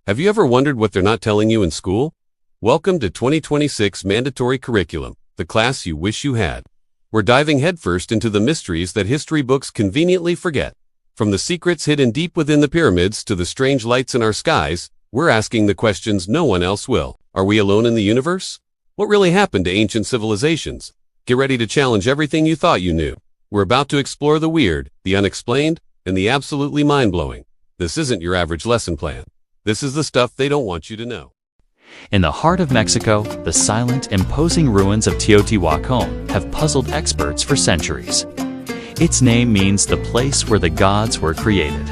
Have you ever wondered what they're not telling you in school? Welcome to 2026 Mandatory Curriculum, the class you wish you had. We're diving headfirst into the mysteries that history books conveniently forget. From the secrets hidden deep within the pyramids to the strange lights in our skies, we're asking the questions no one else will. Are we alone in the universe? What really happened to ancient civilizations? Get ready to challenge everything you thought you knew. We're about to explore the weird, the unexplained, and the absolutely mind-blowing. This isn't your average lesson plan. This is the stuff they don't want you to know. In the heart of Mexico, the silent, imposing ruins of Teotihuacan have puzzled experts for centuries. Its name means the place where the gods were created.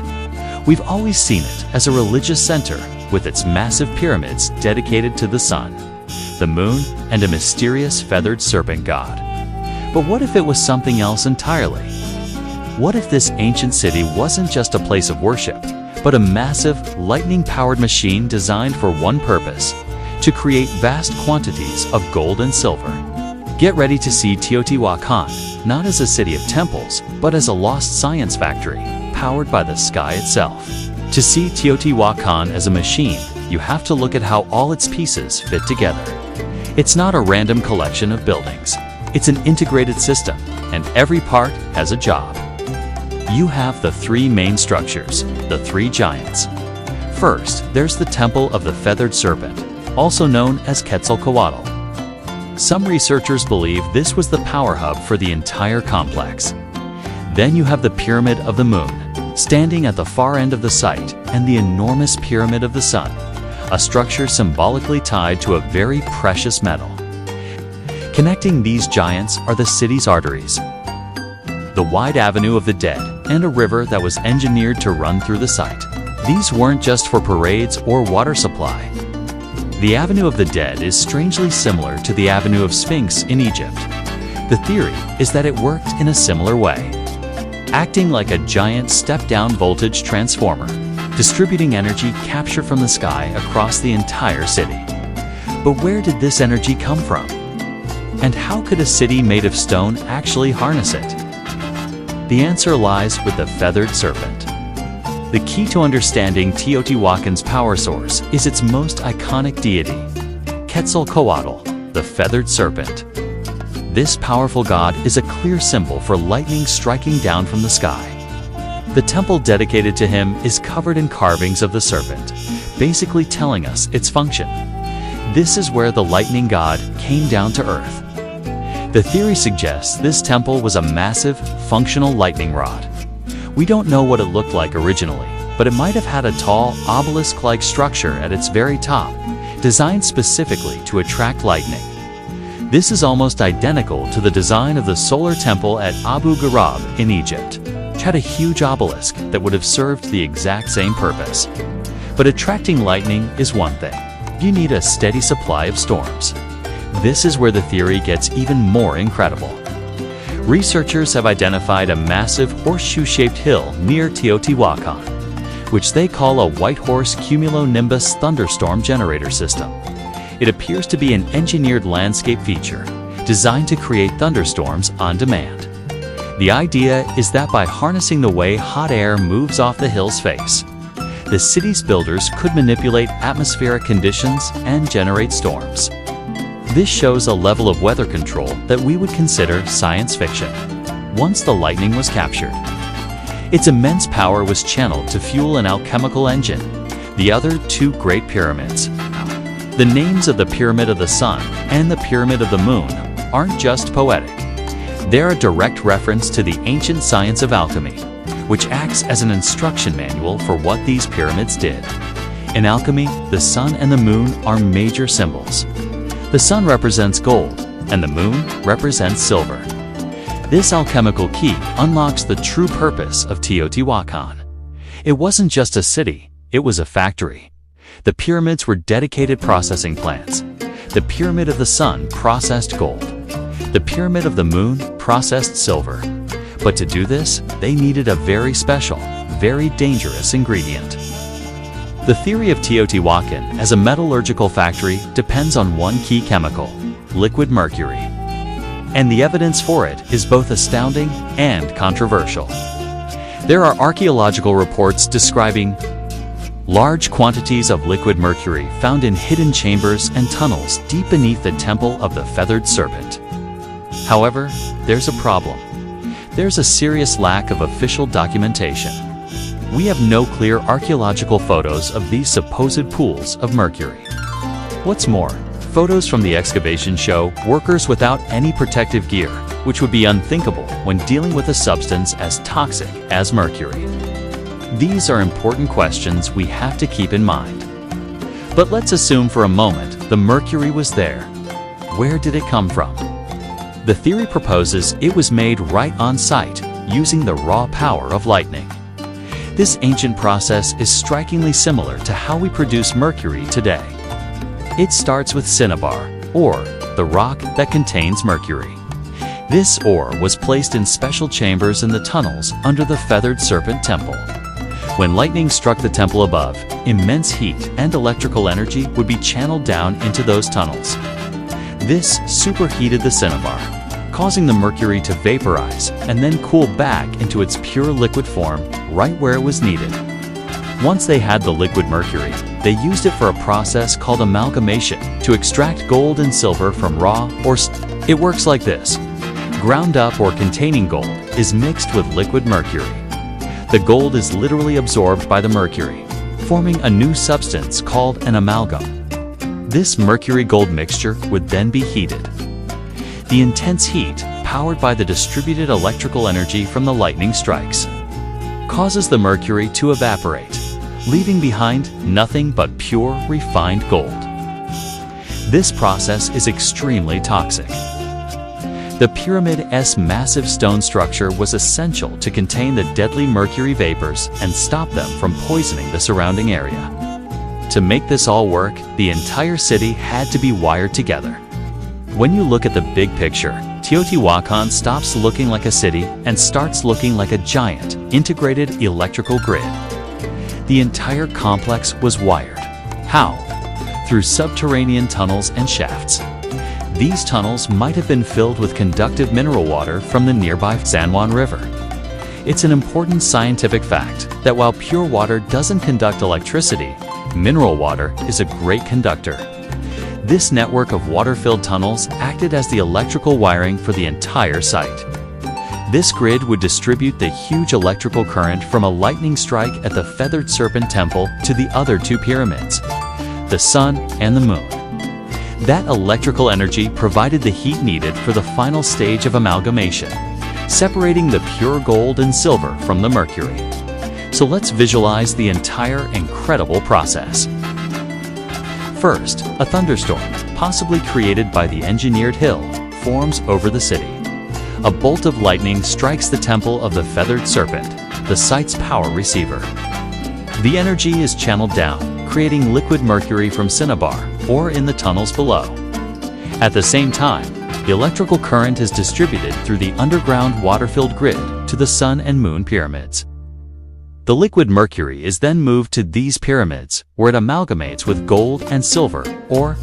We've always seen it as a religious center, with its massive pyramids dedicated to the sun, the moon, and a mysterious feathered serpent god. But what if it was something else entirely? What if this ancient city wasn't just a place of worship, but a massive, lightning-powered machine designed for one purpose: to create vast quantities of gold and silver? Get ready to see Teotihuacan not as a city of temples, but as a lost science factory, powered by the sky itself. To see Teotihuacan as a machine, you have to look at how all its pieces fit together. It's not a random collection of buildings. It's an integrated system, and every part has a job. You have the three main structures, the three giants. First, there's the Temple of the Feathered Serpent, also known as Quetzalcoatl. Some researchers believe this was the power hub for the entire complex. Then you have the Pyramid of the Moon, standing at the far end of the site, and the enormous Pyramid of the Sun, a structure symbolically tied to a very precious metal. Connecting these giants are the city's arteries, the wide Avenue of the Dead, and a river that was engineered to run through the site. These weren't just for parades or water supply. The Avenue of the Dead is strangely similar to the Avenue of Sphinx in Egypt. The theory is that it worked in a similar way, acting like a giant step-down voltage transformer, distributing energy captured from the sky across the entire city. But where did this energy come from? And how could a city made of stone actually harness it? The answer lies with the feathered serpent. The key to understanding Teotihuacan's power source is its most iconic deity, Quetzalcoatl, the feathered serpent. This powerful god is a clear symbol for lightning striking down from the sky. The temple dedicated to him is covered in carvings of the serpent, basically telling us its function. This is where the lightning god came down to earth. The theory suggests this temple was a massive, functional lightning rod. We don't know what it looked like originally, but it might have had a tall, obelisk-like structure at its very top, designed specifically to attract lightning. This is almost identical to the design of the solar temple at Abu Gharaib in Egypt, which had a huge obelisk that would have served the exact same purpose. But attracting lightning is one thing. You need a steady supply of storms. This is where the theory gets even more incredible. Researchers have identified a massive horseshoe-shaped hill near Teotihuacan, which they call a White Horse Cumulonimbus thunderstorm generator system. It appears to be an engineered landscape feature designed to create thunderstorms on demand. The idea is that by harnessing the way hot air moves off the hill's face, the city's builders could manipulate atmospheric conditions and generate storms. This shows a level of weather control that we would consider science fiction. Once the lightning was captured, its immense power was channeled to fuel an alchemical engine, the other two Great Pyramids. The names of the Pyramid of the Sun and the Pyramid of the Moon aren't just poetic. They're a direct reference to the ancient science of alchemy, which acts as an instruction manual for what these pyramids did. In alchemy, the sun and the moon are major symbols. The sun represents gold, and the moon represents silver. This alchemical key unlocks the true purpose of Teotihuacan. It wasn't just a city, it was a factory. The pyramids were dedicated processing plants. The Pyramid of the Sun processed gold. The Pyramid of the Moon processed silver. But to do this, they needed a very special, very dangerous ingredient. The theory of Teotihuacan as a metallurgical factory depends on one key chemical, liquid mercury. And the evidence for it is both astounding and controversial. There are archaeological reports describing large quantities of liquid mercury found in hidden chambers and tunnels deep beneath the temple of the feathered serpent. However, there's a problem. There's a serious lack of official documentation. We have no clear archaeological photos of these supposed pools of mercury. What's more, photos from the excavation show workers without any protective gear, which would be unthinkable when dealing with a substance as toxic as mercury. These are important questions we have to keep in mind. But let's assume for a moment the mercury was there. Where did it come from? The theory proposes it was made right on site, using the raw power of lightning. This ancient process is strikingly similar to how we produce mercury today. It starts with cinnabar, or the rock that contains mercury. This ore was placed in special chambers in the tunnels under the feathered serpent temple. When lightning struck the temple above, immense heat and electrical energy would be channeled down into those tunnels. This superheated the cinnabar, causing the mercury to vaporize and then cool back into its pure liquid form right where it was needed. Once they had the liquid mercury, they used it for a process called amalgamation to extract gold and silver from raw or It works like this. Ground up or containing gold is mixed with liquid mercury. The gold is literally absorbed by the mercury, forming a new substance called an amalgam. This mercury-gold mixture would then be heated. The intense heat, powered by the distributed electrical energy from the lightning strikes, causes the mercury to evaporate, leaving behind nothing but pure, refined gold. This process is extremely toxic. The Pyramid's massive stone structure was essential to contain the deadly mercury vapors and stop them from poisoning the surrounding area. To make this all work, the entire city had to be wired together. When you look at the big picture, Teotihuacan stops looking like a city and starts looking like a giant, integrated electrical grid. The entire complex was wired. How? Through subterranean tunnels and shafts. These tunnels might have been filled with conductive mineral water from the nearby San Juan River. It's an important scientific fact that while pure water doesn't conduct electricity, mineral water is a great conductor. This network of water-filled tunnels acted as the electrical wiring for the entire site. This grid would distribute the huge electrical current from a lightning strike at the Feathered Serpent Temple to the other two pyramids, the sun and the moon. That electrical energy provided the heat needed for the final stage of amalgamation, separating the pure gold and silver from the mercury. So let's visualize the entire incredible process. First, a thunderstorm, possibly created by the engineered hill, forms over the city. A bolt of lightning strikes the temple of the Feathered Serpent, the site's power receiver. The energy is channeled down, creating liquid mercury from cinnabar, or in the tunnels below. At the same time, the electrical current is distributed through the underground water-filled grid to the Sun and Moon pyramids. The liquid mercury is then moved to these pyramids, where it amalgamates with gold and silver, or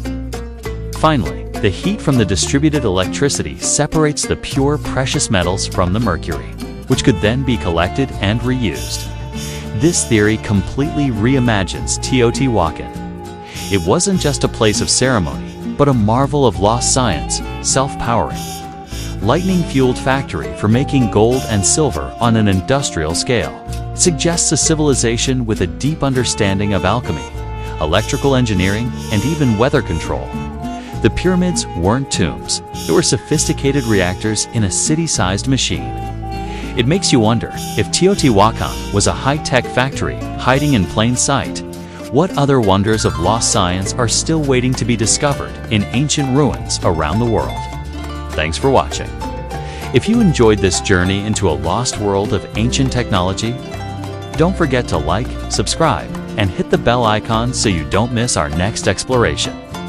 finally, the heat from the distributed electricity separates the pure precious metals from the mercury, which could then be collected and reused. This theory completely reimagines Teotihuacan. It wasn't just a place of ceremony, but a marvel of lost science, self-powering, lightning-fueled factory for making gold and silver on an industrial scale. It suggests a civilization with a deep understanding of alchemy, electrical engineering, and even weather control. The pyramids weren't tombs. They were sophisticated reactors in a city-sized machine. It makes you wonder, if Teotihuacan was a high-tech factory hiding in plain sight, what other wonders of lost science are still waiting to be discovered in ancient ruins around the world? Thanks for watching. If you enjoyed this journey into a lost world of ancient technology, don't forget to like, subscribe, and hit the bell icon so you don't miss our next exploration.